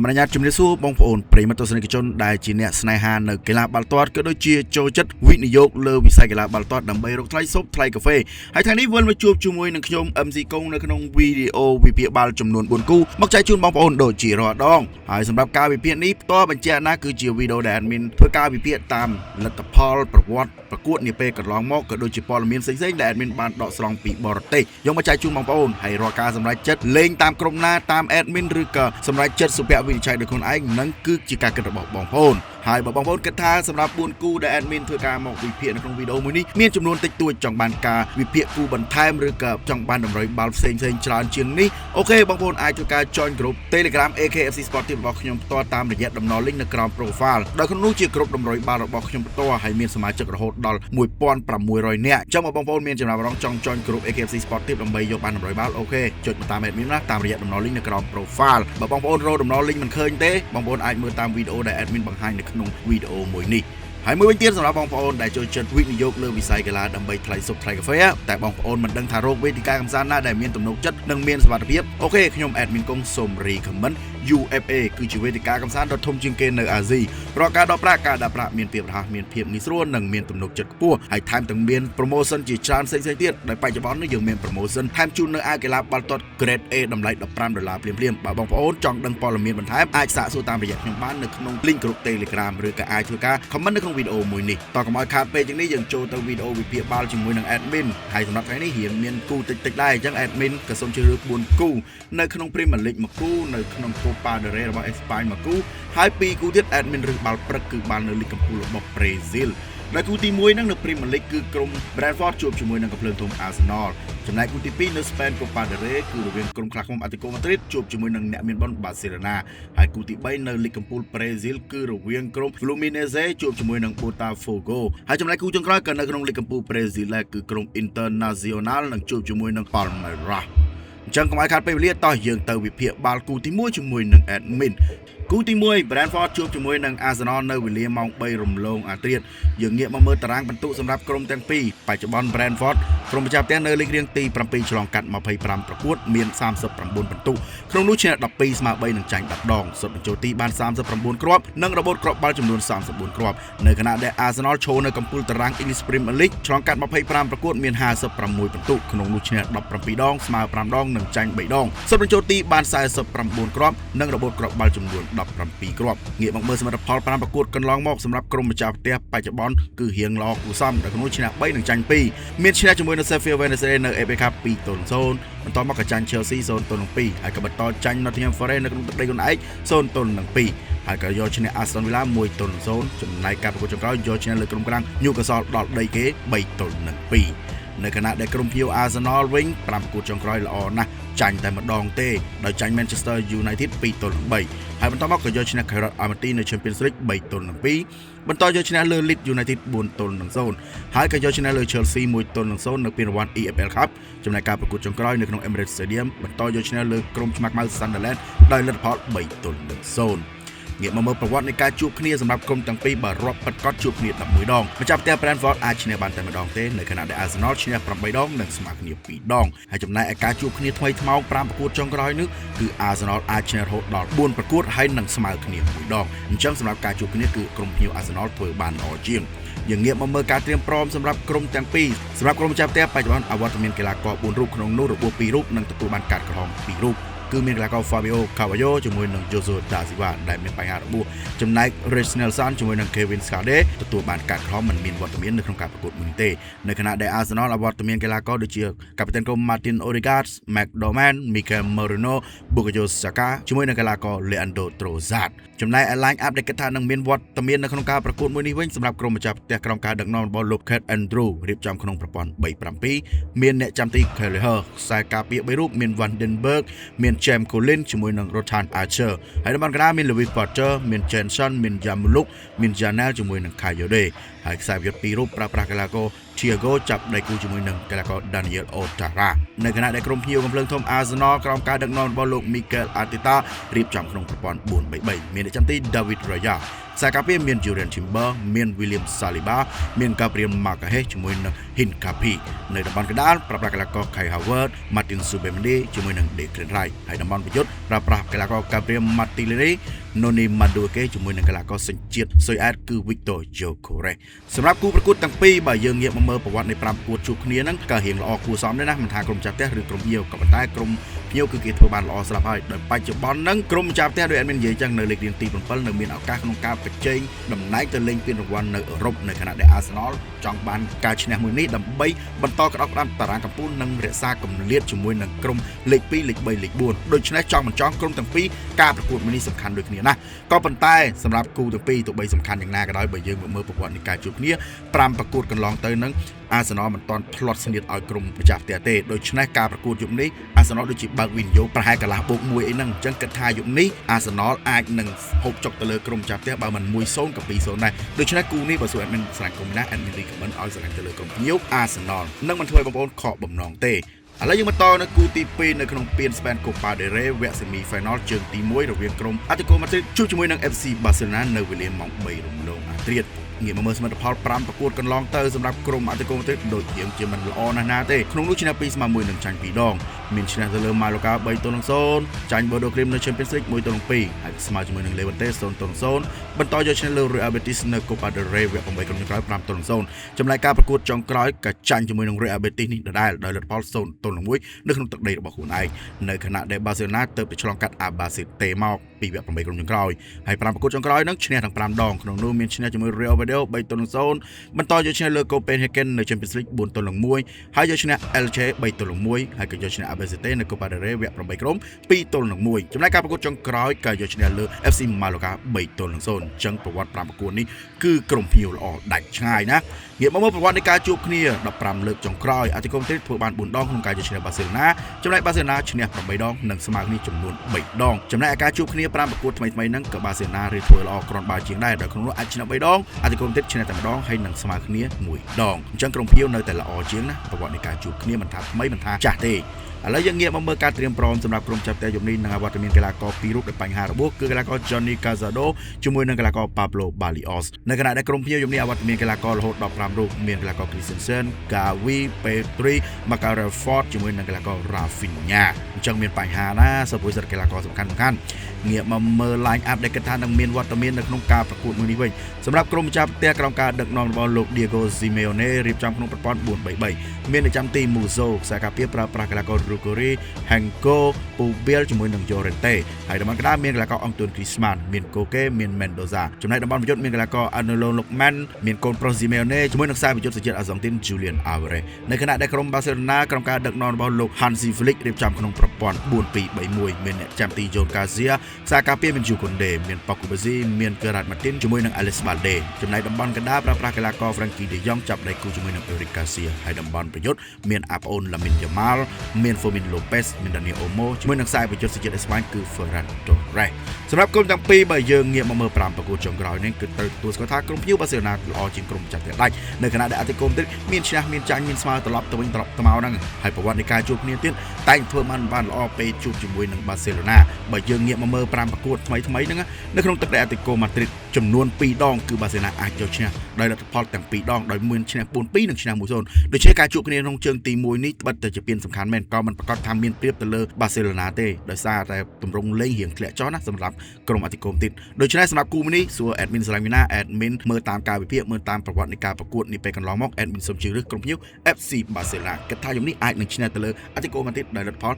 สมัยญาติจุมนิสูบองโอนปริมาตสนิกชนได้จีเนสไนฮานกีฬาบอลตอดก็โดยเชียโจจัดวินิยกเลวิสัยกีฬาบอลตอดดำไปรถไทยซบไทยกาแฟให้ทางนี้วนมาจูบจูมวยหนึ่งขยมเอ็มซีกงในขนมวิดีโอวิเปียบาลจำนวนบนกู้มักใจจุนบองโอนโดยจีรอดองให้สำหรับการวิเปียนี้ตัวบรรเจานะคือจีวิดีโอแดนมินเพื่อการวิเปียตามลัตพอลประวัติประกวดเนี่ยเปกับรองมอกก็โดยจีปอลมินเซ็งๆแดนมินบานดอกสลองปีบอร์เตยงมาใจจุนบองโอนให้รอการสำหรับจัดเล็งตามกรมหน้าตามแอดมินหรือก็สำหรับจัดสุภาพวินิจฉัยโดยคนไอ้นั่นคือจิการกระบอกบองโอนหายบองโอนกระทาสำหรับบุญกู้ได้แอดมินเพื่อการมองวิเปียในของวิดีโอมือนี้มีจำนวนติดตัวจังบานกาวิเปียกู้บันไทม์หรือกับจังบานดำไรบาลเซ็งๆชลานเชียงนี้โอเคบองโอนไอเพื่อการจอยกรุ๊ปเทเลกราฟ AKFC Sportive บอกขยมตัวตามระยะดำนอลิงในกราวโปรไฟล์โดยคนนู้นจีกรุ๊ปดำไรบาลบอกขยมตัวให้มีสมาชิกระหดดอลมวยปอนปรับมวยรอยเนี่ยจังบองโอนมีจำนวนร้องจองจอยกรุ๊ป AKFC Sportive ดำไปยกบานดำไรบาลโอเคจดมาตามแอดมินนะตามระยะดำนอลิงในกราวโปรไฟล์บองโอนโรดำนอลิงมันเคยเต้บองโอนไอมือตามวิดีโอได้แอดมินบางให้ในขนมวิดีโอมวยนี้ให้มือเป็นเตี้ยสำหรับบองโอนได้โจจัดวินิยกเลือวิสัยกีฬาดำไปไทยซบไทยกาแฟแต่บองโอนมันดังทารกเวทีการกำซันหน้าได้เมียนตุ่มนกจัดดังเมียนสวัสดิภาพโอเคขยมแอดมินกงสมรีคำมัน UFA คือชีวิตการกำซันรถทมจิงเกนในอาซีเพราะการดอปราเมียนเปียบราเมียนเพียบนิสโรนดังเมียนตุ่มนกจัดปั้วให้ไทม์ตั้งเมียนโปรโมชั่นจีชานเซ็งเตี้ยได้ไปจะบอลในยังเมียนโปรโมชั่นไทม์จูนในอากีฬาบอลตอดเกรดเอดำไร$15เปลี่ยนบองโอนจองดังปอลเมียนบรรทัดอาจสะสู้ตามระยะขยมบ้านในขนมลิงก์กรุ๊ปเทเลกราฟหรือกับไอทูการคอมเมนต์ในของวิดีโอมวยนี้ต่อกับมาคาเฟ่จังนี้ยังโจตัววิดีโอวิเปียบาลจมวยหนังแอดมินให้สำหรับใครนี่เห็นเมียนกู้ติดได้จังแอดมินกระสมชื่อบุญกู้ในขนมพรีเมียร์ลีกมากู้ในขนมโคปาเดเรย์របស់ Espagne มากู้ให้ปีกู้ที่แอดมินหรือบาลประคือบาลในลีกกัมพูរបស់บราซิลในกู้ที่มวยนั่งในพรีเมียร์ลีกคือกรมแบรนด์ฟอร์ดจูบจมวยหนังกับเพลิงทงอาร์เซนอลจำนายกู้ที่ปีในสเปนโคปาเดเรย์คือระเวียงกรมคลาคมอาติโกมาดริดจูบจมวยหนังเนเมียนบอลบาร์เซโลนาให้กู้ที่ใบในลีกกัมพูบราซิลคือระเวียงกรมฟลูมิเนเซ่จูบจมวยหนังโบตาโฟโกให้จำนายกู้จงกลายกันในขนมลีกกัมพูบราซิลและคือกรมอินเตอร์เนชั่นแนลหนังจูบจมวยหนังปาล์เมราจังกำไอคาดไปเรียกต่อยังเตอร์วิเพียบาลกูที่มวยจมวยหนังแอดมินกูที่มวยแบรนด์ฟอร์ดจูบจมวยหนังอาร์เซนอลในวิลเลียมมองไปรมลงอาเตียนยังเงียบมาเมื่อตารางบรรทุสำหรับกรมแตงปีปัจจุบันแบรนด์ฟอร์ดกรมประจับแตงในลีกเรียงตีปรำปีฉลองกัดมาเพย์ปรำประกวดเมียน39บรรทุครองนู้ชนะดับปีสมาใบหนึ่งจังดับดองสดโจตีบาน39ครอบนั่งระบบกรอบบาลจำนวน34ครอบในขณะที่อาร์เซนอลโชว์ในกัมพูตารางอิงลิสพรีเมียร์ลีกฉลองกัดมาเพย์ปรำประกวดเมียน56บรรทุครองนู้ชนะดับปรำปีดองสมาปรำดองหนึ่งจังใบดองสดโจตีบาน39ครอบนั่งระบบกรอบบาลจำนวนดับปรำปีครอบเงียบเมื่อสมรภูมิปรำประกวดกันลองมอกสำหรับกรมประจับแตงปัจจุบันคือเฮียงลอกูซ้ำแต่ขนุนชนะใบหนึ่งจังปีเมียนชนะจมวยในเซฟิลเวเนเซเนอร์เอฟเอคัพปีต้นโซนมันต่อมากับจันเชลซีโซนต้นหนึ่งปีไอ้กับต่อจันนอตติงแฮมฟอเรสต์ในกรุงเทพได้คนไอโซนต้นหนึ่งปีไอ้กับยอชนะอาร์เซนอลวิลล่ามวยต้นโซนจนในการประกวดจงกรอยอชนะเลยกรุงกลางยูกาซอลดอทไดเก้ใบต้นหนึ่งปีในขณะได้กรุงพิวอาร์เซนอลวิ่งปรำประกวดจงกรอยละออนะจันแต่มาดองเต้โดยจันแมนเชสเตอร์ยูไนเต็ดปีต้นใบให้บรรทอมกับยอชนะไครอตอาร์มาตีในแชมเปี้ยนส์ลีกใบต้นหนึ่งปีบรรทอยอชนะเลอลิดยูไนเต็ดบุญต้นหนึ่งโซนให้กับยอชนะเลอเชลซีมวยต้นหนึ่งโซนในปีรางวัล EFL ครับจำนายการประกวดจงกรอยในขนมเอมิเรตส์สเตเดียมบรรทอยอชนะเลอกรมสมัครมาซันเดอร์แลนด์ได้เลดพอร์ตใบต้นหนึ่งโซนเงียบมาเมื่อประวัติในการจูบគ្នាสำหรับกรมตั้งปีบารอบปัดก็จูบគ្នា10ดองมาจับแต่แบรนด์ฟอร์ดอาชนะบานแต่มาดองเต้ในขณะที่อาร์เซนอลชนะ8ดองหนึ่งสมัครគ្នា2ดองให้จำนายการจูบគ្នាថ្មីថ្មោង5ប្រកួតចុងក្រោយនេះគឺអាร์เซนอลអាចឈ្នះរហូតដល់4ប្រកួតហើយនឹងស្មើគ្នា1ដងអញ្ចឹងសម្រាប់ការជួបគ្នាគឺក្រុមភ្ញៀវអាร์เซนอลធ្វើបានល្អជាងយើងងាកមកមើលការត្រៀមព្រមសម្រាប់ក្រុមទាំងពីរសម្រាប់ក្រុមចាប់ផ្ទះបច្ចុប្បន្នអវត្តមានកីឡាករ4រូបក្នុងនោះរបួស2រូបនិងទទួលបានកាត់ក្រហម2រូបគឺមានកីឡាករ Fabio Carvalho ជាមួយនឹង Joshua Da Silva ដែលមានបញ្ហារបួសចំណែក Reece Nelson ជាមួយនឹង Kevin Scade ទទួលបានកាត់ក្រហមមិនមានវត្តមាននៅក្នុងការប្រកួតមួយទេនៅខណៈដែល Arsenal អវត្តមានកីឡាករដូចជាកាពីតានក្រុម Martin Odegaard, McDormand, Mikel Merino, Bukayo Saka ជាមួយនឹងកីឡាករ Leandro Trossard ចំណែក line up ដែលគិតថានឹងមានវត្តមាននៅក្នុងការប្រកួតមួយនេះវិញសម្រាប់ក្រុមម្ចាស់ផ្ទះក្រុមការដឹកនាំរបស់លោក Kate Andrew រៀបចំក្នុងប្រព័ន្ធ 3-7 មានអ្នកចាំទី Kelleher ខ្សែការពារ3រូបមាន Vandenberg មាន James Collins ជាមួយនឹង Rothan Archer ហើយនៅបានកណ្ដាលមាន Lewis Potter មាន Jenson មាន Yamuluk មាន Janel ជាមួយនឹង Kayode ហើយខ្សែប្រយុទ្ធពីររូបប្រើប្រាស់កីឡាករ Thiago ចាប់ដៃគូជាមួយនឹងកីឡាករ Daniel Otara នៅខណៈដែលក្រុមភ្ញៀវកំភ្លើងធំ Arsenal ក្រោមការដឹកនាំរបស់លោក Mikel Arteta រៀបចំក្នុងប្រព័ន្ធ 4-3-3 មានអ្នកចាំទី David Raya ខ្សែការពារមាន Julian Timber មាន William Saliba មាន Gabriel Magalhaes ជាមួយនឹង Hincapie នៅតំបន់កណ្ដាលប្រើប្រាស់កីឡាករ Kai Havertz Martin Zubimendi ជាមួយនឹង Declan Rice ហើយតំបន់ប្រយុទ្ធប្រើប្រាស់កីឡាករ Gabriel Martinelli Noni Madueke ជាមួយនឹងកីឡាករសញ្ជាតិស៊ុយអែតគឺ Victor Gyökeres សម្រាប់គូប្រកួតទាំងពីរបើយើងងាកមកមើលប្រវត្តិនៃ5ប្រកួតជួបគ្នាហ្នឹងក៏រៀងល្អគួរសមដែរណាមិនថាក្រុមចាស់ផ្ទះឬក្រុមភ្ញៀវក៏ប៉ុន្តែក្រុមភ្ញៀវគឺគេធ្វើបានល្អស្រាប់ហើយដោយបច្ចុប្បន្នហ្នឹងក្រុមចាស់ផ្ទះដោយអត់មាននិយាយចឹងនៅលេខរៀងទី7នៅមានឱកាសក្នុងការប្រជែងតំណែងទៅលេងពានរង្វាន់នៅអឺរ៉ុបនៅខណៈដែល Arsenal ចង់បានការឈ្នះមួយនេះដើម្បីបន្តក្តោបក្តាប់តារាងកំពូលនិងរក្សាគម្លាតជាមួយនឹងក្រុមលេខ2លេខ3លេខ4ដូច្នេះចង់មិនចង់ក្រុមទាំងពីរការប្រកួតមួយនេះសំខាន់ដូចគ្នាណាក៏ប៉ុន្តែសម្រាប់គូទាំងពីរទោះបីសំខាន់យ៉ាងណាក៏ដោយបើយើងមើលប្រវត្តិនៃការជួបគ្នា5ប្រកួតកន្លងទៅនឹង Arsenal មិនទាន់ផ្លត់ស្នៀតឲ្យក្រុមម្ចាស់ផ្ទះទេដូច្នេះការប្រកួតយប់នេះ Arsenal ដូចជាបើកវិនិយោគប្រហែលកន្លះបូក1អីហ្នឹងអញ្ចឹងគិតថាយប់នេះ Arsenal អាចនឹងហូបចុកទៅលើក្រុមម្ចាស់ផ្ទះបើមិន 1-0 ក៏ 2-0 ដែរដូច្នេះគូនេះបើសួរ admin ស្រឡាញ់ក្រុមណា admin recommend ឲ្យស្រឡាញ់ទៅលើក្រុមភ្ញៀវ Arsenal នឹងមិនធ្វើឲ្យបងប្អូនខកបំណងទេឥឡូវយើងបន្តនៅគូទី2នៅក្នុងពាន Spain Copa del Rey វគ្គ semi final ជើងទី1រវាងក្រុម Atletico Madrid ជួបជាមួយនឹង FC Barcelona នៅវេលាម៉ោង 3 រំលងអាត្រៀតងាកមកមើលសមិទ្ធផល5ប្រកួតកន្លងទៅសម្រាប់ក្រុម Atletico Madrid ដូចជាមិនល្អណាស់ណាទេក្នុងនោះឈ្នះ2ស្មើ1និងចាញ់2ដងមានឈ្នះទៅលើ Mallorca 3-0 ចាញ់ Bodo Glimt នៅ Champions League 1-2 ហើយស្មើជាមួយនឹង Levante 0-0 បន្តយកឈ្នះលើ Real Betis នៅ Copa del Rey វគ្គ8ក្រុមចុងក្រោយ 5-0 ចំណែកការប្រកួតចុងក្រោយក៏ចាញ់ជាមួយនឹង Real Betis នេះដដែលដោយលទ្ធផល 0-1 នៅក្នុងទឹកដីរបស់ខ្លួនឯងនៅខណៈដែល Barcelona ទៅឆ្លងកាត់ Albacete មកពីវគ្គ8ក្រុមចុងក្រោយហើយ5ប្រកួតចុងក្រោយនឹងឈ្នះទាំង5ដងក្នុងនោះមានឈ្នះជាមួយ Real Betis 3-0 បន្តយកឈ្នះលើ Copenhagen នៅ Champions League 4-1 ហើយយកឈ្នះ Elche 3-1 ហើយក៏យកឈ្នះ Albacete នៅ Copa del Rey វគ្គ8ក្រុម 2-1 ចំណែកការប្រកួតចុងក្រោយក៏យកឈ្នះលើ FC Mallorca 3-0 អញ្ចឹងប្រវត្តិ5ប្រកួតនេះគឺក្រុមភ្ញៀវល្អដាច់ឆ្ងាយណាងាកមកមើលប្រវត្តិនៃការជួបគ្នា15លើកចុងក្រោយ Atletico Madrid ធ្វើបាន4ដងក្នុងការយកឈ្នះ Barcelona ចំណែក Barcelona ឈ្នះ8ដងនិងស្មើគ្នាចំនួន3ដងចំណែកការជួបគ្នា5ប្រកួតថ្មីៗហ្នឹងក៏ Barcelona រៀបធ្វើល្អគ្រាន់បើជាងដែរដោយក្នុងនោះអាចឈ្នះ3ដង Atletico Madrid ឈ្នះតែម្ដងហើយនឹងស្មើគ្នា1ដងអញ្ចឹងក្រុមភ្ញៀវនៅតែល្អជាងណាប្រវត្តិនៃការជួបគ្នាមិនថាថ្មីមិនថាចាស់ទេឥឡូវយើងងាកមកមើលការត្រៀមព្រមសម្រាប់ក្រុមចាប់ផ្ទះយប់នេះនឹងអវត្តមានកីឡាករពីររូបដែលបញ្ហារបួសគឺកីឡាករ Johnny Cazado ជាមួយនឹងកីឡាករ Pablo Barrios នៅខណៈដែលក្រុមភ្ញៀវយប់នេះអវត្តមានកីឡាកររហូតដល់5រូបមានកីឡាករ Christensen, Gavi, Pedri, Marcelo Ford ជាមួយនឹងកីឡាករ Rafinha អញ្ចឹងមានបញ្ហាណាសពុយសិទ្ធិកីឡាករសំខាន់ងាកមកមើល line up ដែលគិតថានឹងមានវត្តមាននៅក្នុងការប្រកួតមួយនេះវិញសម្រាប់ក្រុមម្ចាស់ផ្ទះក្រោមការដឹកនាំរបស់លោក Diego Simeone រៀបចំក្នុងប្រព័ន្ធ 4-3-3 មានអ្នកចាំទី Muzo ខ្សែការពារប្រើប្រាស់កីឡាករ Ruguri, Henko, Pubil ជាមួយនឹង Llorente ហើយតំបន់កណ្ដាលមានកីឡាករ Antoine Griezmann មាន Koke មាន Mendoza ចំណែកតំបន់ប្រយុទ្ធមានកីឡាករ Anelon Lookman មានកូនប្រុស Simeone ជាមួយនឹងខ្សែប្រយុទ្ធសញ្ជាតិអាហ្សង់ទីន Julian Alvarez នៅខណៈដែលក្រុម Barcelona ក្រោមការដឹកនាំរបស់លោក Hansi Flick រៀបចំក្នុងប្រព័ន្ធ 4-2-3-1 មានអ្នកចាំទី John Garcia ខ្សែការពារមាន Jukonde មាន Paco Bazzi មាន Gerard Martin ជាមួយនឹង Alex Balde ចំណែកតំបន់កណ្ដាលប្រើប្រាស់កីឡាករ Frankie de Jong ចាប់ដៃគូជាមួយនឹង Eric Garcia ហើយតំបន់ប្រយុទ្ធមាន Apon Lamine Yamal មាន Fermin Lopez មាន Dani Olmo ជាមួយនឹងខ្សែប្រយុទ្ធសញ្ជាតិអេស្ប៉ាញគឺ Ferran Torres សម្រាប់ក្រុមទាំងពីរបើយើងងាកមកមើល5ប្រកួតចុងក្រោយនេះគឺត្រូវទទួលស្គាល់ថាក្រុមភ្ញៀវ Barcelona ល្អជាងក្រុមចាស់ផ្ទះដាច់នៅខណៈដែល Atletico Madrid មានឈ្នះមានចាញ់មានស្មើត្រឡប់ទៅវិញត្រឡប់ទៅមកហ្នឹងហើយប្រវត្តិនៃការជួបគ្នាទៀតតែងធ្វើបានល្អពេលជួបជាមួយនឹង Barcelona បើយើងងាកមកមើល5ប្រកួតថ្មីហ្នឹងនៅក្នុងទឹកដី Atletico Madrid ចំនួន2ដងគឺ Barcelona អាចយកឈ្នះដោយលទ្ធផលទាំង2ដងដោយមានឈ្នះ 4-2 និងឈ្នះ 1-0 ដូច្នេះការជួបគ្នាក្នុងជើងទី1នេះត្បិតតែជាពានសំខាន់មែនក៏មិនប្រកាសថាមានប្រៀបទៅលើ Barcelona ទេដោយសារតែទម្រង់លេងរៀងធ្លាក់ចុះណាសម្រាប់ក្រុម Atletico Madrid ដូច្នេះសម្រាប់គូនេះសួរ admin ស្រឡាញ់វិណា admin មើលតាមការវិភាគមើលតាមប្រវត្តិនៃការប្រកួតនេះពេលកន្លងមក admin សូមជឿរើសក្រុមភ្ញៀវ FC Barcelona គិតថាយប់នេះអាចនឹងឈ្នះទៅលើ Atletico Madrid ដោយលទ្ធផល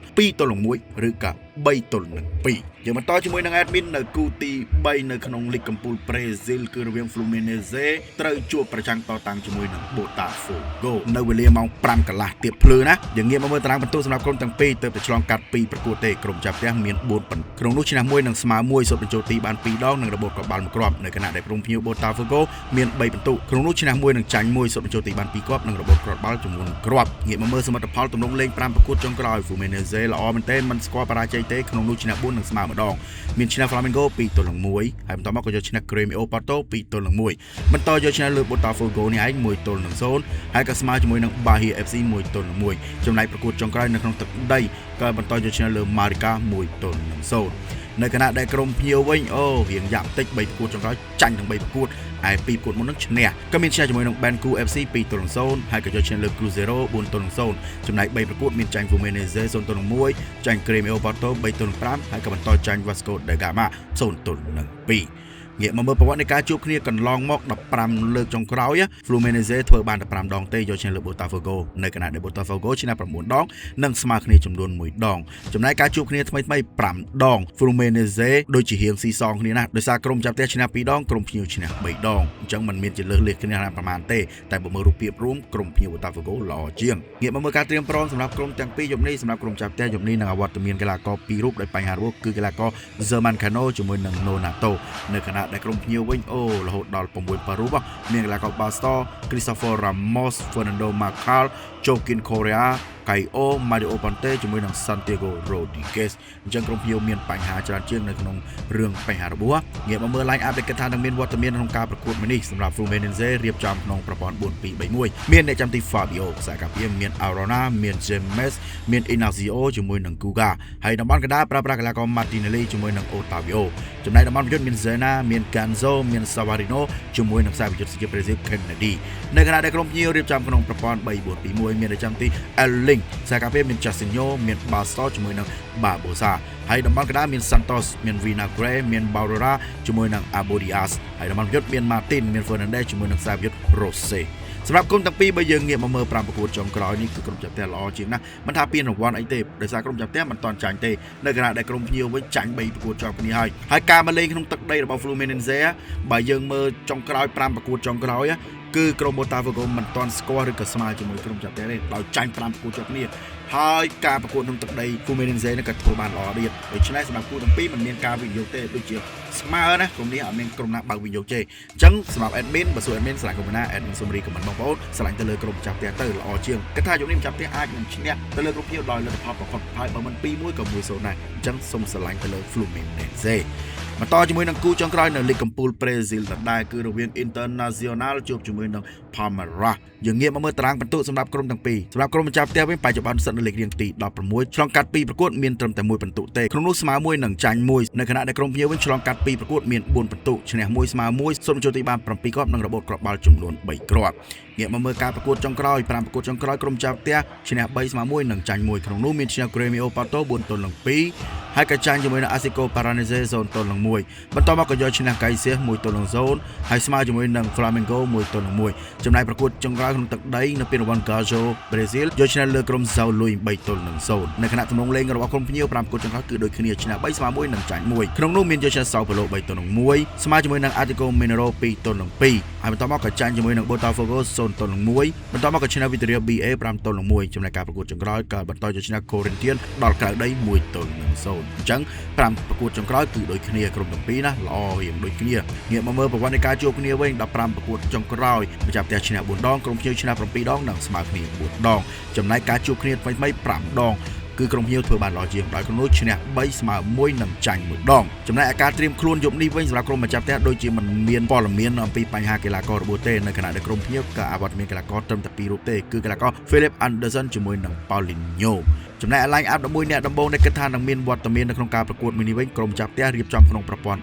2-1 ឬក៏3-2 យើងបន្តជាមួយនឹង admin នៅគូទី3នៅក្នុងលីកកំពូលប្រេស៊ីលគឺរវាង Fluminense ត្រូវជួបប្រចាំតតាំងជាមួយនឹង Botafogo នៅវេលាម៉ោង 5 កន្លះទៀតភ្លឺណាយើងងាកមកមើលតារាងពិន្ទុសម្រាប់ក្រុមទាំងពីរទៅឆ្លងកាត់2ប្រកួតទេក្រុមចាប់ផ្ទះមាន4ប៉ុណ្ណឹងក្នុងនោះឈ្នះ1និងស្មើ1សុទ្ធបញ្ចូលទីបាន2ដងនិងរបូតក៏បាល់មួយគ្រាប់នៅខណៈដែលក្រុមភ្ញៀវ Botafogo មាន3ពិន្ទុក្នុងនោះឈ្នះ1និងចាញ់1សុទ្ធបញ្ចូលទីបាន2គ្រាប់និងរបូតគ្រាប់បាល់ចំនួនគ្រាប់ងាកមកមើលសមិទ្ធផលទម្រង់លេង5ប្រកួតចុងក្រោយ Fluminense ល្អមែនទែនមិនស្គាល់បរាជ័យ ទេក្នុងនោះឈ្នះ4និងស្មើម្ដងមានឈ្នះ Flamengo 2-1ហើយបន្តមកក៏យកឈ្នះ Grêmio Porto 2-1បន្តយកឈ្នះលើ Botafogo នេះឯង1-0ហើយក៏ស្មើជាមួយនឹង Bahia FC 1-1ចំណែកប្រកួតចុងក្រោយនៅក្នុងទឹកដីក៏បន្តយកឈ្នះលើ Marca 1-0នៅខណៈដែលក្រុមភ្ញៀវវិញរៀងយ៉ាប់តិច3ប្រកួតចុងក្រោយចាញ់ទាំង3ប្រកួតហើយ2ប្រកួតមុននឹងឈ្នះក៏មានឈ្នះជាមួយនឹង Banco FC 2-0ហើយក៏យកឈ្នះលើ Cruzeiro 4-0ចំណែក3ប្រកួតមានចាញ់ Fluminense 0-1ចាញ់ Grêmio Porto 3-5ហើយក៏បន្តចាញ់ Vasco da Gama 0-2ងាកមកមើលប្រវត្តិនៃការជួបគ្នាកន្លងមក15លើកចុងក្រោយ Fluminense ធ្វើបានតែ5ដងទេយកឈ្នះលើ Botafogo នៅខណៈដែល Botafogo ឈ្នះ9ដងនិងស្មើគ្នាចំនួន1ដងចំណែកការជួបគ្នាថ្មី5ដង Fluminense ដូចជារៀងស៊ីសងគ្នាណាស់ដោយសារក្រុមចាប់ផ្ទះឈ្នះ2ដងក្រុមភ្ញៀវឈ្នះ3ដងអញ្ចឹងมันមានជាលើសលេខគ្នាណាស់ប្រហែលទេតែបើមើលរូបភាពរួមក្រុមភ្ញៀវ Botafogo ល្អជាងងាកមកមើលការត្រៀមព្រមសម្រាប់ក្រុមទាំងពីរយប់នេះសម្រាប់ក្រុមចាប់ផ្ទះយប់នេះនឹងអវត្តមានកីឡាករ2រូបដោយបញ្ហារបួសគឺកីឡាករ German Cano ជាមួយនឹង Nonato នៅខណៈដែលក្រុមភ្ញៀវវិញរហូតដល់6រូបមានកីឡាករ Bastos Christopher Ramos Fernando Marcal Joaquin Correa Caio Mario Ponte ជាមួយនឹង Santiago Rodriguez អញ្ចឹងក្រុមភ្ញៀវមានបញ្ហាច្រើនជាងនៅក្នុងរឿងបញ្ហារបួសងាកមកមើល line up ដែលគិតថានឹងមានវត្តមានក្នុងការប្រកួតមួយនេះសម្រាប់ Fluminense រៀបចំក្នុងប្រព័ន្ធ 4-2-3-1 មានអ្នកចាំទី Fabio ខ្សែការពារមាន Arona មាន James មាន Ignacio ជាមួយនឹង Guga ហើយតំបន់កណ្ដាលប្រើប្រាស់កីឡាករ Martinelli ជាមួយនឹង Otavio ចំណែកតំបន់ប្រយុទ្ធមាន Zena មាន Ganzo មាន Savarino ជាមួយនឹងខ្សែប្រយុទ្ធសញ្ជាតិ Brazil Kennedy នៅខណៈដែលក្រុមភ្ញៀវរៀបចំក្នុងប្រព័ន្ធ 3-4-2-1 មានអ្នកចាំទី Erling ខ្សែការពារមាន Jacinho មាន Bastos ជាមួយនឹង Barbosa ហើយតំបន់កណ្ដាលមាន Santos មាន Vinagre មាន Barrera ជាមួយនឹង Abodias ហើយតំបន់ប្រយុទ្ធមាន Martin មាន Fernandez ជាមួយនឹងខ្សែប្រយុទ្ធ Rose សម្រាប់ក្រុមទាំងពីរបើយើងងាកមកមើល5ប្រកួតចុងក្រោយនេះគឺក្រុមចាប់ផ្ទះល្អជាងណាស់មិនថាពានរង្វាន់អីទេដោយសារក្រុមចាប់ផ្ទះមិនទាន់ចាញ់ទេនៅខណៈដែលក្រុមភ្ញៀវវិញចាញ់3ប្រកួតជាប់គ្នាហើយការមកលេងក្នុងទឹកដីរបស់ Fluminense បើយើងមើលចុងក្រោយ5ប្រកួតចុងក្រោយគឺក្រុម Botafogo មិនទាន់ស្គាល់ឬក៏ស្មើជាមួយក្រុមចាប់ផ្ទះទេដោយចាញ់5ប្រកួតជាប់គ្នាហើយការប្រកួតក្នុងទឹកដី Fluminense នេះក៏ធ្វើបានល្អទៀតដូច្នេះសម្រាប់គូទាំងពីរមិនមានការវិនិយោគទេដូចជាស្មើណាក្រុមនេះអត់មានក្រុមណាបើកវិនិយោគទេអញ្ចឹងសម្រាប់ admin បើសួរ admin ឆ្លាញ់ក្រុមណា admin សូមរីកមិនបងប្អូនឆ្លាញ់ទៅលើក្រុមចាប់ផ្ទះទៅល្អជាងគិតថាយប់នេះចាប់ផ្ទះអាចនឹងឈ្នះទៅលើក្រុមភ្ញៀវដោយលទ្ធផលប្រកបហើយបើមិន 2-1 ក៏ 1-0 ដែរអញ្ចឹងសូមឆ្លាញ់ទៅលើ Fluminense បន្តជាមួយនឹងគូចុងក្រោយនៅលីកកំពូលប្រេស៊ីលដដែលគឺរវាង Internacional ជួបជាមួយនឹង Palmeiras យើងងាកមកមើលតារាងពិន្ទុសម្រាប់ក្រុមទាំងពីរសម្រាប់ក្រុមម្ចាស់ផ្ទះវិញបច្ចុប្បន្នស្ថិតនៅលេខរៀងទី16ឆ្លងកាត់2ប្រកួតមានត្រឹមតែ1ពិន្ទុទេក្នុងនោះស្មើ1និងចាញ់1នៅខណៈដែលក្រុមភ្ញៀវវិញឆ្លងកាត់2ប្រកួតមាន4ពិន្ទុឈ្នះ1ស្មើ1សុទ្ធចូលទីបាន7គ្រាប់និងរបូតគ្រាប់បាល់ចំនួន3គ្រាប់ងាកមកមើលការប្រកួតចុងក្រោយ5ប្រកួតចុងក្រោយក្រុមម្ចាស់ផ្ទះឈ្នះ3ស្មើ1និងចាញ់1ក្នុងនោះមានឈ្នះ Grêmio Porto 4-2ហើយក៏ចាញ់ជាមួយនឹង Atlético Paranaense 0-1បន្តមកក៏យកឈ្នះ Caxias 1-0ហើយស្មើជាមួយនឹង Flamengo 1-1ចំណែកប្រកួតចុងក្រោយក្នុងទឹកដីនៅពានរង្វាន់ Gaucho Brazil យកឈ្នះលើក្រុម São Luís 3-0នៅខណៈទំនងលេងរបស់ក្រុមភ្ញៀវ5ប្រកួតចុងក្រោយគឺដូចគ្នាឈ្នះ3ស្មើ1និងចាញ់1ក្នុងនោះមានយកឈ្នះ Sao Paulo 3-1ស្មើជាមួយនឹង Atlético Mineiro 2-2ហើយបន្តមកក៏ចាញ់ជាមួយនឹង Botafogo 0-1បន្តមកក៏ឈ្នះ Vitória BA 5-1ចំណែកការប្រកួតចុងក្រោយក៏បន្តយកឈ្នះ Corinthians ដល់ក្រៅដី1-0អញ្ចឹង5ប្រកួតចុងក្រោយគឺដូចគ្នាក្រុមទាំងពីរណាល្អរៀងដូចគ្នាងាកមកមើលប្រវត្តិនៃការជួបគ្នាវិញ15ប្រកួតចុងក្រោយម្ចាស់ផ្ទះឈ្នះ4ដងក្រុមភ្ញៀវឈ្នះ7ដងនិងស្មើគ្នា4ដងចំណែកការជួបគ្នាថ្មីៗ5ដងគឺក្រុមភ្ញៀវធ្វើបានល្អជាងដោយក្រុមនោះឈ្នះ3ស្មើ1និងចាញ់1ដងចំណែកឯការត្រៀមខ្លួនយប់នេះវិញសម្រាប់ក្រុមម្ចាស់ផ្ទះដូចជាមិនមានព័ត៌មានអំពីបញ្ហាកីឡាកររបួសទេនៅខណៈដែលក្រុមភ្ញៀវក៏អវត្តមានកីឡាករត្រឹមតែ2រូបទេគឺកីឡាករ Philip Anderson ជាមួយនឹង Paulinhoចំណែក line up 11អ្នកដំបូងដែលគិតថានឹងមានវត្តមាននៅក្នុងការប្រកួតមួយនេះវិញក្រុមចាប់ផ្ទះរៀបចំក្នុងប្រព័ន្ធ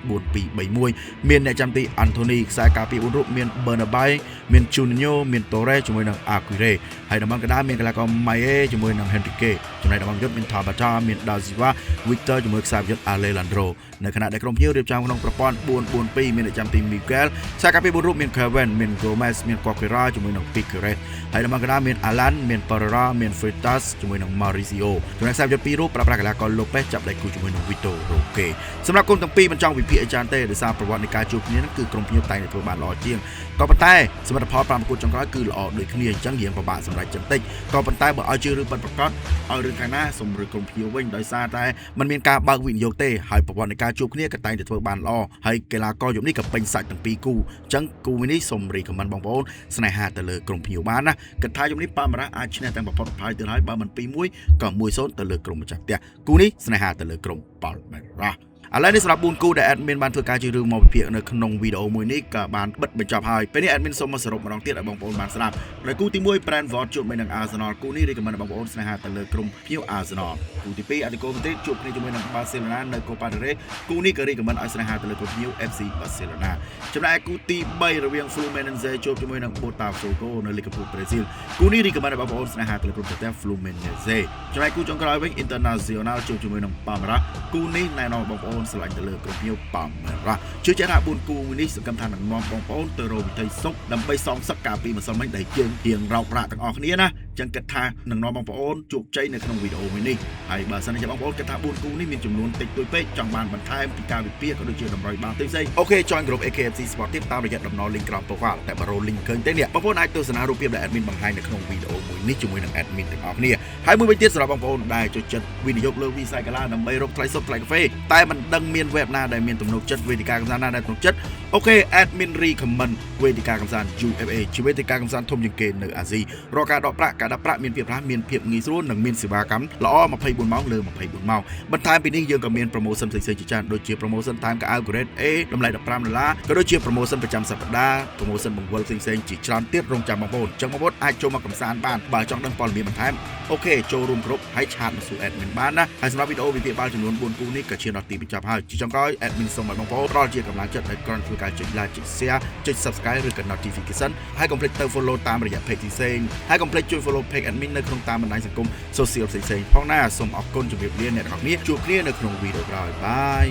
4-2-3-1 មានអ្នកចាំទី Anthony ខ្សែការពារ4រូបមាន Bernabei មាន Juninho មាន Torres ជាមួយនឹង Aguirre ហើយតំបន់កណ្ដាលមានកីឡាករ Maye ជាមួយនឹង Henrique ចំណែកតំបន់យុទ្ធមាន Tabata មាន Da Silva Victor ជាមួយខ្សែយុទ្ធ Alejandro នៅខណៈដែលក្រុមភ្ញៀវរៀបចំក្នុងប្រព័ន្ធ 4-4-2 មានអ្នកចាំទី Miguel ខ្សែការពារ4រូបមាន Kevin មាន Gomez មាន Coquera ជាមួយនឹង Piqueres ហើយតំបន់កណ្ដាលមាន Alan មាន Pereira មាន Freitas ជាមួយនឹង Mauricioចំណែកខ្សែយុទ្ធ2រូបប្រើប្រាស់កីឡាករ Lopez ចាប់ដៃគូជាមួយនឹង Vitor Roque សម្រាប់ក្រុមទាំងពីរមិនចង់វិភាគអីច្រើនទេដោយសារប្រវត្តិនៃការជួបគ្នានឹងគឺក្រុមភ្ញៀវតែងតែធ្វើបានល្អជាងក៏ប៉ុន្តែសមិទ្ធផល5ប្រកួតចុងក្រោយគឺល្អដូចគ្នាអញ្ចឹងរៀងពិបាកសម្រាប់ចិត្តតិចក៏ប៉ុន្តែបើឲ្យជឿឬបិទប្រកាសឲ្យរឿងខាងណាសូមរើក្រុមភ្ញៀវវិញដោយសារតែมันមានការបើកវិនិយោគទេហើយប្រវត្តិនៃការជួបគ្នាក៏តែងតែធ្វើបានល្អហើយកីឡាករយប់នេះក៏ពេញសាច់ទាំងពីរគូអញ្ចឹងគូនេះសូមរីកខមមិនបងប្អូនស្នេហាទៅលើក្រុមភ្ញៀវបានណាគិតថាយប់នេះប៉ាម៉ារ៉ាអាចឈ្នះទាំងប្រព័ន្ធផាយទៅហើយបើមិន 2-1 ក៏ 1-0 ទៅលើក្រុមម្ចាស់ផ្ទះគូនេះស្នេហាទៅលើក្រុម Palmeiras ឥឡូវនេះសម្រាប់4គូដែល admin បានធ្វើការជ្រើសរើសមកវិភាគនៅក្នុងវីដេអូមួយនេះក៏បានបិទបញ្ចប់ហើយពេលនេះ admin សូមមកសរុបម្ដងទៀតឲ្យបងប្អូនបានស្ដាប់នៅគូទី1 Brentford ជួបនឹង Arsenal គូនេះ recommend បងប្អូនស្នេហាទៅលើក្រុមភ្ញៀវ Arsenal គូទី2 Atletico Madrid ជួបគ្នាជាមួយនឹង Barcelona នៅ Copa del Rey គូនេះក៏ recommend ឲ្យស្នេហាទៅលើក្រុមភ្ញៀវ FC Barcelona ចំណែកគូទី3រវាង Fluminense ជួបជាមួយនឹង Botafogo នៅ Liga ប្រទេស Brazil គូនេះ recommend ឲ្យបងប្អូនស្នេហាទៅលើក្រុមប្រទេស Fluminense ចំណែកគូចុងក្រោយវិញ Internacional ជួបជាមួយនឹង Palmeiras គូនេះណែនាំបងប្អូនស្រឡាញ់ទៅលើក្រុមភ្ញៀវ Palmeiras ជឿជាក់ថា4គូនេះសង្ឃឹមថានឹងនាំបងប្អូនទៅរកវិថីសុខដើម្បីសងសឹកកាលពីម្សិលមិញដែលយើងរៀងរោគប្រាក់ទាំងអស់គ្នាណាចឹងគិតថានឹងនាំបងប្អូនជោគជ័យនៅក្នុងវីដេអូមួយនេះហើយបើសិនជាបងប្អូនគិតថា4គូនេះមានចំនួនតិចតួចពេកចង់បានបន្ថែមពីការវិភាគក៏ដូចជាតម្រូវបានផ្សេងៗអូខេ join ក្រុម AKFC Sport Team តាមរយៈតំណ link ក្រោម profile តែបើរក link ឃើញទេនេះបងប្អូនអាចទស្សនារូបភាពដែល admin បង្ហាញនៅក្នុងវីដេអូមួយនេះជាមួយនឹង admin ទាំងអស់គ្នាហើយមួយវិញទៀតសម្រាប់បងប្អូនដែលចូលចិត្តវិនិយោគលើវិស័យកីឡាដើម្បីរកថ្លៃសុទ្ធថ្លៃកាហ្វេតែមិនដឹងមាន web ណាដែលមានទំនុកចិត្តវេទិកាកម្សាន្តណាដែលទំនុកចិត្តអូខេ admin recommend វេទិកាកម្សាន្ត UFA ជាវេទិកាកម្សាន្តធំជាងគេនៅអាស៊ីរកការដកប្រាក់ការដាក់ប្រាក់មានភាពរហ័សមានភាពងាយស្រួលនិងមានសេវាកម្មល្អ24ម៉ោងលើ24ម៉ោងបន្ថែមពីនេះយើងក៏មាន promotion ផ្សេងៗជាច្រើនដូចជា promotion តាមកៅអៅ grade A តម្លៃ$15ក៏ដូចជា promotion ប្រចាំសប្តាហ៍ promotion បង្វិលផ្សេងៗជាច្រើនទៀតរងចាំបងប្អូនចឹងបងប្អូនអាចចូលមកកម្សាន្តបានបើចង់ដឹងព័ត៌មានបន្ថែមអូខេចូលរួមគ្រប់ហើយឆាតមកសួរ admin បានណាហើយសម្រាប់វីដេអូវិភាគបាល់ចំនួន4គូនេះក៏ឈានដល់ទីបញ្ចប់ហើយជាចុងក្រោយ admin សូមឲ្យបងប្អូនផ្ដល់ជាកម្លាំងចិត្តឲ្យគ្រាន់ធ្វើការចុច like ចុច share ចុច subscribe ឬក៏ notification ហើយកុំភ្លេចទៅ follow តាមរយៈ page ផ្សេងហើយកុំភ្លេចជួយ follow page admin នៅក្នុងតាមបណ្ដាញសង្គម social ផ្សេងៗផងណាសូមអរគុណជម្រាបលាអ្នកទាំងអស់គ្នាជួបគ្នានៅក្នុងវីដេអូក្រោយបាយ